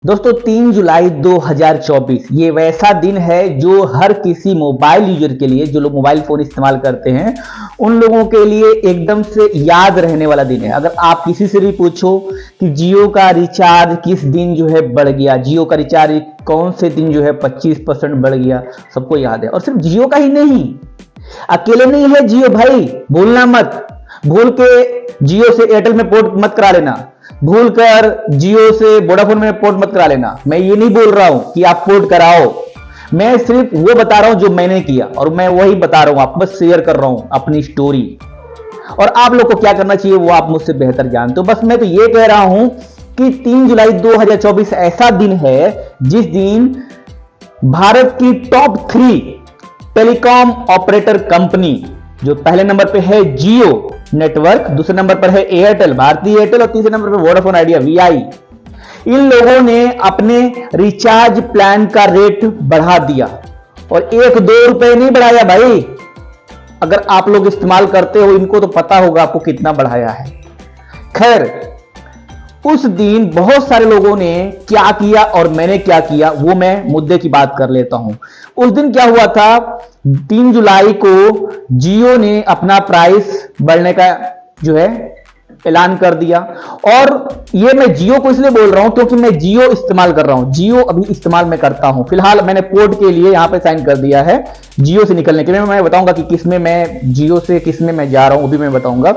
दोस्तों 3 जुलाई 2024 ये वैसा दिन है जो हर किसी मोबाइल यूजर के लिए, जो लोग मोबाइल फोन इस्तेमाल करते हैं उन लोगों के लिए एकदम से याद रहने वाला दिन है। अगर आप किसी से भी पूछो कि जियो का रिचार्ज किस दिन जो है बढ़ गया, जियो का रिचार्ज कौन से दिन जो है 25% बढ़ गया, सबको याद है। और सिर्फ जियो का ही नहीं, अकेले नहीं है जियो भाई, भूलना मत। भूल के जियो से एयरटेल में पोर्ट मत करा लेना, भूल कर जियो से वोडाफोन में पोर्ट मत करा लेना। मैं ये नहीं बोल रहा हूं कि आप पोर्ट कराओ, मैं सिर्फ वो बता रहा हूं जो मैंने किया और मैं वही बता रहा हूं, आप बस शेयर कर रहा हूं अपनी स्टोरी। और आप लोग को क्या करना चाहिए वो आप मुझसे बेहतर जानते हो। बस मैं तो ये कह रहा हूं कि 3 जुलाई 2024 ऐसा दिन है जिस दिन भारत की टॉप 3 टेलीकॉम ऑपरेटर कंपनी, जो पहले नंबर पे है जियो नेटवर्क, दूसरे नंबर पर है एयरटेल, भारतीय एयरटेल, और तीसरे नंबर पर वोडाफोन आइडिया वीआई, इन लोगों ने अपने रिचार्ज प्लान का रेट बढ़ा दिया। और 1-2 रुपए नहीं बढ़ाया भाई, अगर आप लोग इस्तेमाल करते हो इनको तो पता होगा आपको कितना बढ़ाया है। खैर, उस दिन बहुत सारे लोगों ने क्या किया और मैंने क्या किया वो मैं मुद्दे की बात कर लेता हूं। उस दिन क्या हुआ था, 3 जुलाई को जियो ने अपना प्राइस बढ़ने का जो है ऐलान कर दिया। और ये मैं जियो को इसलिए बोल रहा हूं क्योंकि मैं जियो इस्तेमाल कर रहा हूं, जियो अभी इस्तेमाल मैं करता हूं। फिलहाल मैंने पोर्ट के लिए यहां पे साइन कर दिया है जियो से निकलने के लिए। मैं बताऊंगा कि किसमें मैं जियो से किसमें मैं जा रहा हूं, वो भी मैं बताऊंगा।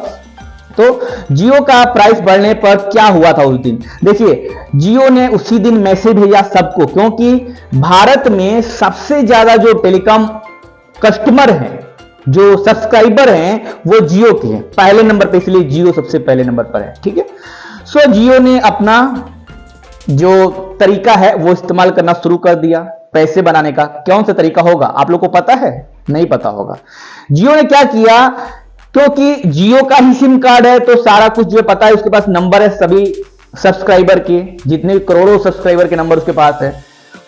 तो जियो का प्राइस बढ़ने पर क्या हुआ था उस दिन, देखिए जियो ने उसी दिन मैसेज भेजा सबको, क्योंकि भारत में सबसे ज्यादा जो टेलीकॉम कस्टमर हैं, जो सब्सक्राइबर हैं, वो जियो के हैं पहले नंबर पे, इसलिए जियो सबसे पहले नंबर पर है। ठीक है, सो जियो ने अपना जो तरीका है वो इस्तेमाल करना शुरू कर दिया पैसे बनाने का। कौन सा तरीका होगा आप लोग को पता है? नहीं पता होगा। जियो ने क्या किया, क्योंकि जियो का ही सिम कार्ड है तो सारा कुछ जो पता है, उसके पास नंबर है सभी सब्सक्राइबर के, जितने करोड़ों सब्सक्राइबर के नंबर उसके पास है,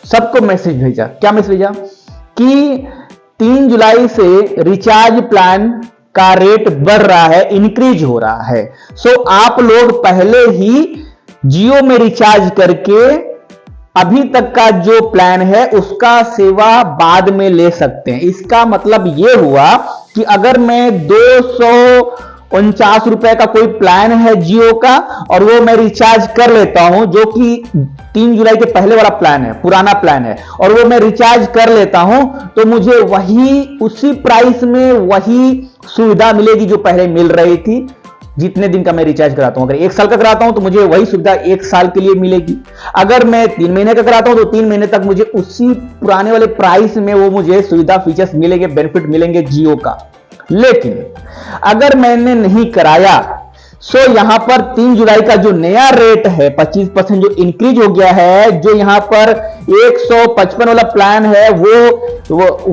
सबको मैसेज भेजा। क्या मैसेज भेजा कि 3 जुलाई से रिचार्ज प्लान का रेट बढ़ रहा है, इंक्रीज हो रहा है। सो आप लोग पहले ही जियो में रिचार्ज करके अभी तक का जो प्लान है उसका सेवा बाद में ले सकते हैं। इसका मतलब यह हुआ कि अगर मैं 249 रुपए का कोई प्लान है जियो का और वो मैं रिचार्ज कर लेता हूं, जो कि 3 जुलाई के पहले वाला प्लान है, पुराना प्लान है, और वो मैं रिचार्ज कर लेता हूं, तो मुझे वही उसी प्राइस में वही सुविधा मिलेगी जो पहले मिल रही थी। जितने दिन का मैं रिचार्ज कराता हूं, अगर 1 साल का कराता हूं तो मुझे वही सुविधा 1 साल के लिए मिलेगी। अगर मैं 3 महीने का कराता हूं तो 3 महीने तक मुझे उसी पुराने वाले प्राइस में वो मुझे सुविधा फीचर्स मिलेंगे, बेनिफिट मिलेंगे जियो का। लेकिन अगर मैंने नहीं कराया, सो यहां पर 3 जुलाई का जो नया रेट है 25% जो इंक्रीज हो गया है, जो यहां पर 155 वाला प्लान है वो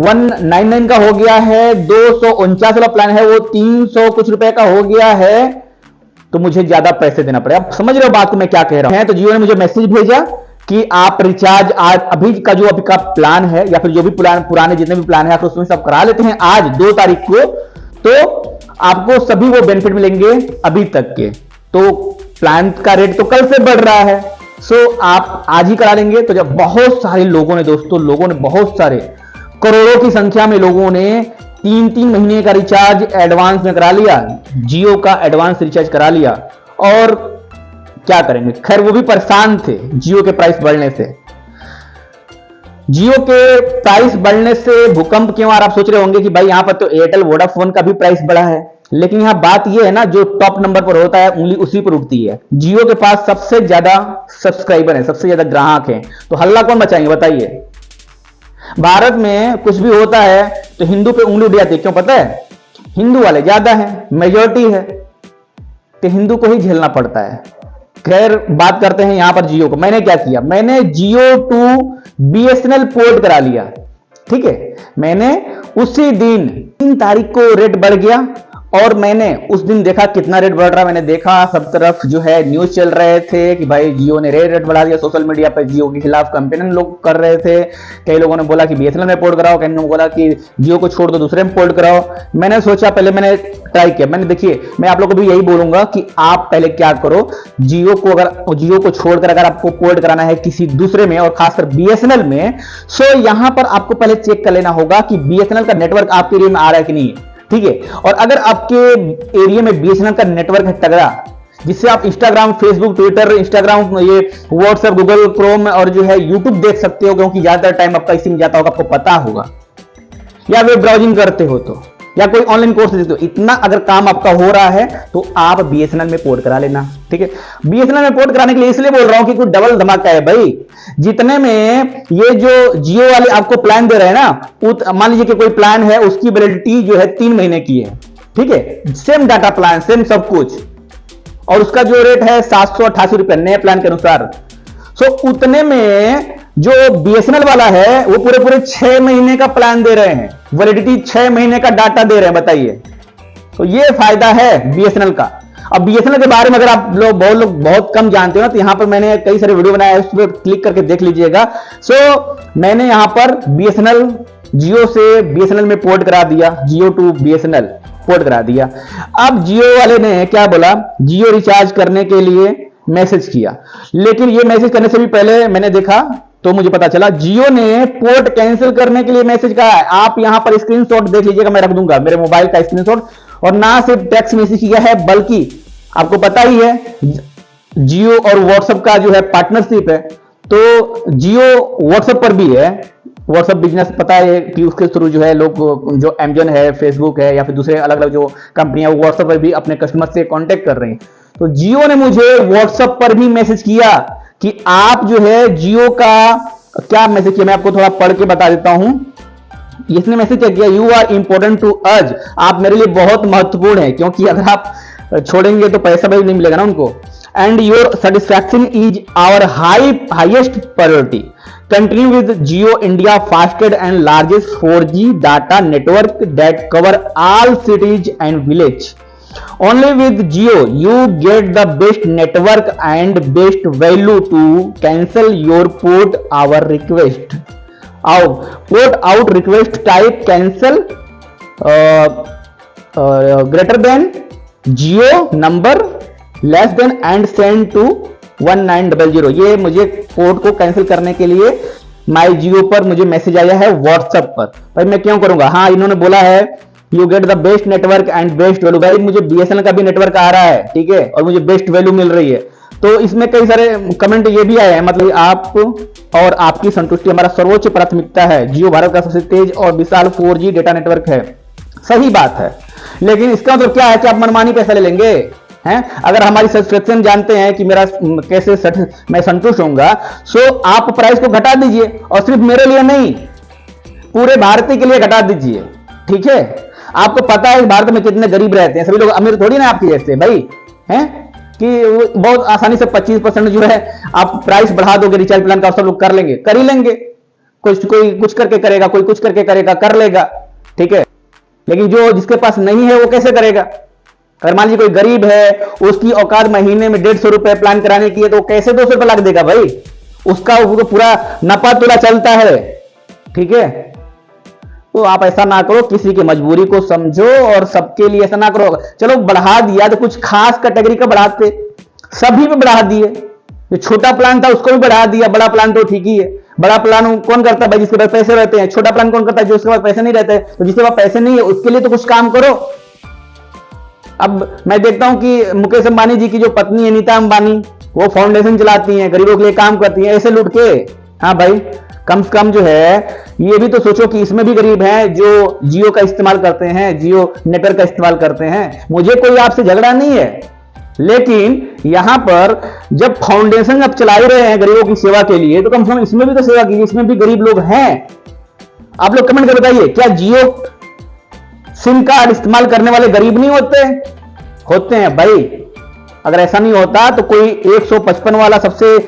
199 का हो गया है, 249 वाला प्लान है वो 300 कुछ रुपए का हो गया है, तो मुझे ज्यादा पैसे देना पड़ेगा। आप समझ रहे हो बात को मैं क्या कह रहा हूं? तो जियो ने मुझे मैसेज भेजा कि आप रिचार्ज आज अभी का जो अभी का प्लान है या फिर जो भी प्लान पुराने जितने भी प्लान है आप उसमें सब करा लेते हैं आज 2 तारीख को, तो आपको सभी वो बेनिफिट मिलेंगे अभी तक के। तो प्लान का रेट तो कल से बढ़ रहा है, सो आप आज ही करा लेंगे। तो जब बहुत सारे लोगों ने, दोस्तों लोगों ने, बहुत सारे करोड़ों की संख्या में लोगों ने 3-3 महीने का रिचार्ज एडवांस में करा लिया, जियो का एडवांस रिचार्ज करा लिया, और क्या करेंगे। खैर वो भी परेशान थे जियो के प्राइस बढ़ने से। जियो के प्राइस बढ़ने से भूकंप क्यों आ रहा, आप सोच रहे होंगे कि भाई यहां पर तो एयरटेल वोडाफोन का भी प्राइस बढ़ा है, लेकिन यहां बात यह है ना, जो टॉप नंबर पर होता है उंगली उसी पर उठती है। जियो के पास सबसे ज्यादा सब्सक्राइबर है, सबसे ज्यादा ग्राहक हैं, तो हल्ला कौन मचाएंगे बताइए। भारत में कुछ भी होता है तो हिंदू पे उंगली उठ जाती है, क्यों पता है? हिंदू वाले ज्यादा है, मेजोरिटी है, तो हिंदू को ही झेलना पड़ता है। खैर बात करते हैं यहां पर जियो को। मैंने क्या किया, मैंने जियो टू बीएसएनएल पोर्ट करा लिया। ठीक है, मैंने उसी दिन 3 तारीख को रेट बढ़ गया और मैंने उस दिन देखा कितना रेट बढ़ रहा, मैंने देखा सब तरफ जो है न्यूज चल रहे थे कि भाई जियो ने रेट बढ़ा दिया, सोशल मीडिया पर जियो के खिलाफ कैंपेन लोग कर रहे थे। कई लोगों ने बोला कि बीएसएनएल में पोर्ट कराओ, कई लोगों ने बोला कि जियो को छोड़ दो दूसरे में पोर्ट कराओ। मैंने सोचा, पहले मैंने ट्राई किया, मैंने देखिए मैं आप लोगों को भी यही बोलूंगा कि आप पहले क्या करो, जियो को अगर जियो को छोड़कर अगर आपको पोर्ट कराना है किसी दूसरे में और खासकर बीएसएनएल में, सो यहां पर आपको पहले चेक कर लेना होगा कि बीएसएनएल का नेटवर्क आपके एरिया में आ रहा है कि नहीं है, ठीक है। और अगर आपके एरिया में बीएसएनएल का नेटवर्क है तगड़ा, जिससे आप इंस्टाग्राम, फेसबुक, ट्विटर, इंस्टाग्राम, ये व्हाट्सएप, गूगल क्रोम और जो है यूट्यूब देख सकते हो, क्योंकि ज्यादातर टाइम आपका इसी में जाता होगा, आपको पता होगा, या वेब ब्राउजिंग करते हो तो, या कोई ऑनलाइन कोर्स देते हो, इतना अगर काम आपका हो रहा है तो आप बीएसएनएल में पोर्ट करा लेना, ठीक है। बीएसएनएल में पोर्ट कराने के लिए इसलिए बोल रहा हूं कि कुछ डबल धमाका है भाई। जितने में ये जो जियो वाले आपको प्लान दे रहे हैं ना, मान लीजिए कि कोई प्लान है, उसकी वैलिडिटी जो है 3 महीने की है, ठीक है, सेम डाटा प्लान, सेम सब कुछ, और उसका जो रेट है 788 रुपए नए प्लान के अनुसार। सो उतने में जो बीएसएनएल वाला है वो पूरे पूरे 6 महीने का प्लान दे रहे हैं, वैलिडिटी 6 महीने का डाटा दे रहे हैं, बताइए। तो ये फायदा है बीएसएनएल का। अब बीएसएनएल के बारे में अगर आप लोग बहुत कम जानते हो ना, तो यहां पर मैंने कई सारे वीडियो बनाए हैं, उस पर क्लिक करके देख लीजिएगा। सो मैंने यहां पर बीएसएनएल, जियो से बीएसएनएल में पोर्ट करा दिया, जियो टू बीएसएनएल पोर्ट करा दिया। अब जियो वाले ने क्या बोला, जियो रिचार्ज करने के लिए मैसेज किया, लेकिन ये मैसेज करने से भी पहले मैंने देखा तो मुझे पता चला जियो ने पोर्ट कैंसिल करने के लिए मैसेज कहा है। आप यहां पर स्क्रीनशॉट देख लीजिएगा, मैं रख दूंगा मेरे मोबाइल का स्क्रीनशॉट। और ना सिर्फ टेक्स्ट मैसेज किया है, बल्कि आपको पता ही है जियो और व्हाट्सएप का जो है पार्टनरशिप है, तो जियो व्हाट्सएप पर भी है, व्हाट्सएप बिजनेस पता है कि उसके थ्रू जो है लोग, जो अमेजन है, फेसबुक है, या फिर दूसरे अलग अलग जो कंपनियां व्हाट्सएप पर भी अपने कस्टमर से कांटेक्ट कर रही हैं। तो जियो ने मुझे व्हाट्सएप पर भी मैसेज किया कि आप जो है जियो का क्या मैसेज किया, मैं आपको थोड़ा पढ़ के बता देता हूं। इसने मैसेज क्या किया, you are important to us, आप मेरे लिए बहुत महत्वपूर्ण है, क्योंकि अगर आप छोड़ेंगे तो पैसा भी नहीं मिलेगा ना उनको। And your satisfaction is our highest priority, continue with Jio India fastest and largest 4G data network that cover all cities and village. Only with Jio you get the best network and best value to cancel your port our request. Port out request type cancel greater than Jio number less than and send to 1900। ये मुझे port को cancel करने के लिए माई जियो पर मुझे message आया है व्हाट्सएप पर। भाई मैं क्यों करूंगा, हाँ इन्होंने बोला है you get the best network and best value. भाई मुझे बीएसएनएल का भी नेटवर्क आ रहा है, ठीक है, और मुझे बेस्ट वैल्यू मिल रही है। तो इसमें कई सारे कमेंट ये भी आए हैं, मतलब आप और आपकी संतुष्टि हमारा सर्वोच्च प्राथमिकता है। जियो भारत का सबसे तेज और विशाल 4G डेटा नेटवर्क है। सही बात है, लेकिन इसका मतलब क्या है कि आप मनमानी पैसा ले लेंगे हैं। अगर हमारी सब्सक्रिप्शन जानते हैं कि मेरा कैसे मैं संतुष्ट होऊंगा, सो आप प्राइस को घटा दीजिए, और सिर्फ मेरे लिए नहीं पूरे भारतीय के लिए घटा दीजिए, ठीक है। आपको पता है भारत में कितने गरीब रहते हैं, सभी लोग अमीर थोड़ी ना आपके जैसे भाई हैं, कि बहुत आसानी से 25% जो है आप प्राइस बढ़ा दोगे रिचार्ज प्लान का, सब लोग कर लेंगे, कर ही लेंगे। कोई कुछ करके करेगा, कोई कुछ करके करेगा, कर लेगा, ठीक है। लेकिन जो जिसके पास नहीं है वो कैसे करेगा। अगर मान लीजिए कोई गरीब है, उसकी औकात महीने में 150 रुपए प्लान कराने की है, तो कैसे 200 रुपए लग देगा भाई, उसका पूरा नपा तुला चलता है, ठीक है। तो आप ऐसा ना करो, किसी की मजबूरी को समझो और सबके लिए ऐसा ना करो। चलो बढ़ा दिया तो कुछ खास कैटेगरी का बढ़ाते, सभी पे बढ़ा दिए। जो छोटा प्लान था उसको भी बढ़ा दिया, बड़ा प्लान तो ठीक ही है। बड़ा प्लान कौन करता है भाई, जिसके पास पैसे रहते हैं। छोटा प्लान कौन करता है, जो उसके पास पैसे नहीं रहते। तो जिसके पास पैसे नहीं है उसके लिए तो कुछ काम करो। अब मैं देखता हूं कि मुकेश अंबानी जी की जो पत्नी है नीता अंबानी, वो फाउंडेशन चलाती हैं, गरीबों के लिए काम करती हैं, ऐसे लूट के। हाँ भाई, कम से कम जो है ये भी तो सोचो कि इसमें भी गरीब हैं जो जियो का इस्तेमाल करते हैं, जियो नेटवर्क का इस्तेमाल करते हैं। मुझे कोई आपसे झगड़ा नहीं है, लेकिन यहां पर जब फाउंडेशन आप चला ही रहे हैं गरीबों की सेवा के लिए, तो कम से कम इसमें भी तो सेवा कीजिए, इसमें भी गरीब लोग हैं। आप लोग कमेंट कर बताइए, क्या जियो सिम कार्ड इस्तेमाल करने वाले गरीब नहीं होते? होते हैं भाई। अगर ऐसा नहीं होता तो कोई 155 वाला सबसे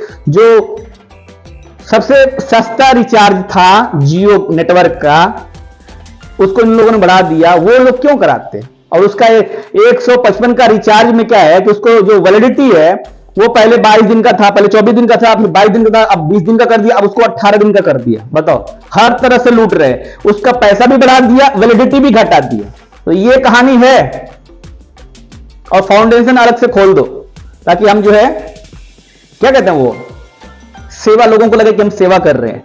सस्ता रिचार्ज था जियो नेटवर्क का, उसको इन लोगों ने बढ़ा दिया। वो लोग क्यों कराते? और उसका 155 का रिचार्ज में क्या है कि उसको जो वैलिडिटी है वो पहले 22 दिन का था, पहले 24 दिन का था, फिर 22 दिन का था, अब 20 दिन का कर दिया, अब उसको 18 दिन का कर दिया। बताओ, हर तरह से लूट रहे हैं, उसका पैसा भी बढ़ा दिया, वैलिडिटी भी घटा दिया। तो ये कहानी है। और फाउंडेशन अलग से खोल दो ताकि हम जो है क्या कहते हैं वो सेवा, लोगों को लगे कि हम सेवा कर रहे हैं।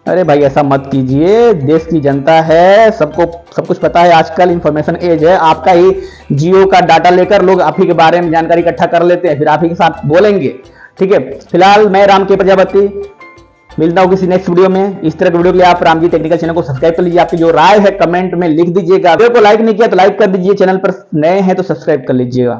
अरे भाई ऐसा मत कीजिए, देश की जनता है, सबको सब कुछ पता है। आजकल इंफॉर्मेशन एज है, आपका ही जियो का डाटा लेकर लोग आप ही के बारे में जानकारी इकट्ठा कर लेते हैं, फिर आप ही के साथ बोलेंगे। ठीक है, फिलहाल मैं राम के प्रजापति मिलता हूं किसी नेक्स्ट वीडियो में। इस तरह के वीडियो के लिए आप रामजी टेक्निकल चैनल को सब्सक्राइब कर लीजिए। आपकी जो राय है कमेंट में लिख दीजिएगा। वीडियो को लाइक नहीं किया तो लाइक कर दीजिए, चैनल पर नए हैं तो सब्सक्राइब कर लीजिएगा।